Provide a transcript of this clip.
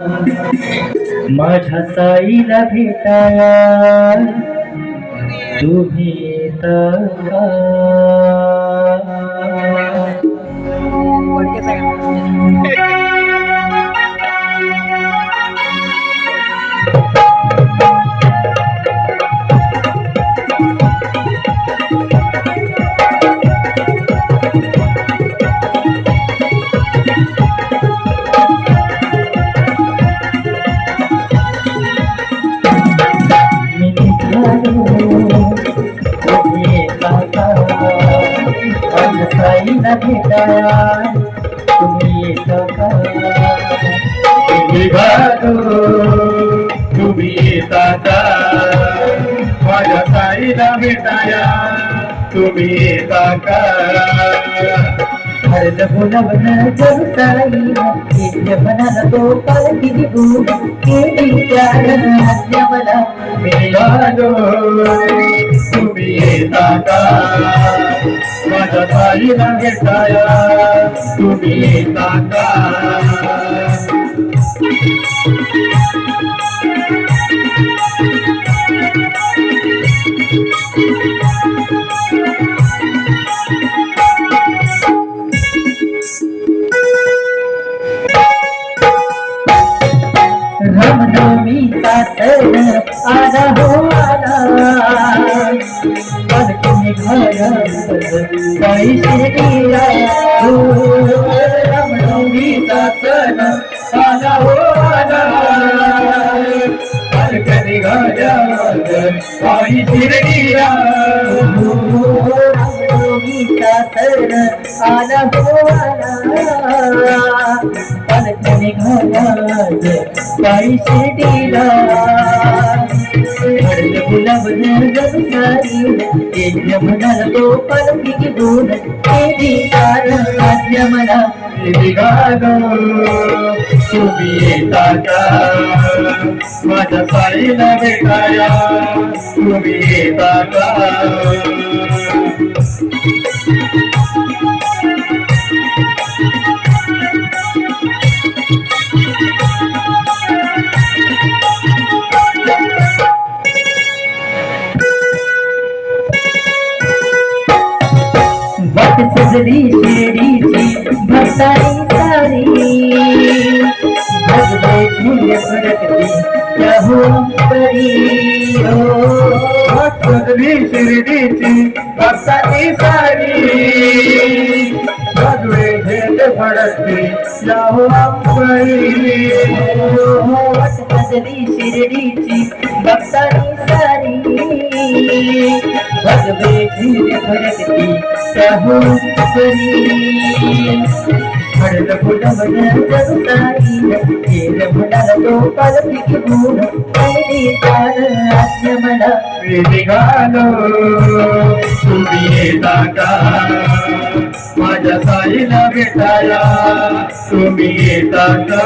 माझ्या साईला भेटाया तुम्ही येता का? साईला भेटाया तुम्ही येता का? तुम्ही येता का? माझ्या साईला भेटाया तुम्ही येता का? हरद बोलावणं जरू साईला केल्या मनाला तो पालखी निघून केली त्या मला निघालो तुम्ही येता का? माझ्या साईला भेटाया तुम्ही येता का? रामनवमीचा सण आला हो आला पालखी निघाला रामनवमीचा सण आला हो आला पालखी निघाल्या पायी शिर्डीला. रामनवमीचा सण आला हो आला पालखी निघाला पायी शिर्डीला. गुलाबन जरू साईला केल्या मनाला तो पालखी घेऊन केली आज्ञा मला निघालो तुम्ही येता का? माझ्या साईला भेटाया तुम्ही येता का? वाट सजली शिर्डीची भक्ताई सारी भगवे फुले फडकली त्या हो परी वाट सजली शिर्डीची भक्ताई सारी भगवे झेंडे फडकली या हो परी. वाट सजली शिर्डीची भक्ताई सारी भगवे फुले फडकली त्या हो परी. हरद बोलावणं जरू साईला केलं मनाला तो पालखी घेऊन केली आज्ञा मला निघालो तुम्ही येता का? माझ्या साईला भेटाया तुम्ही येता का?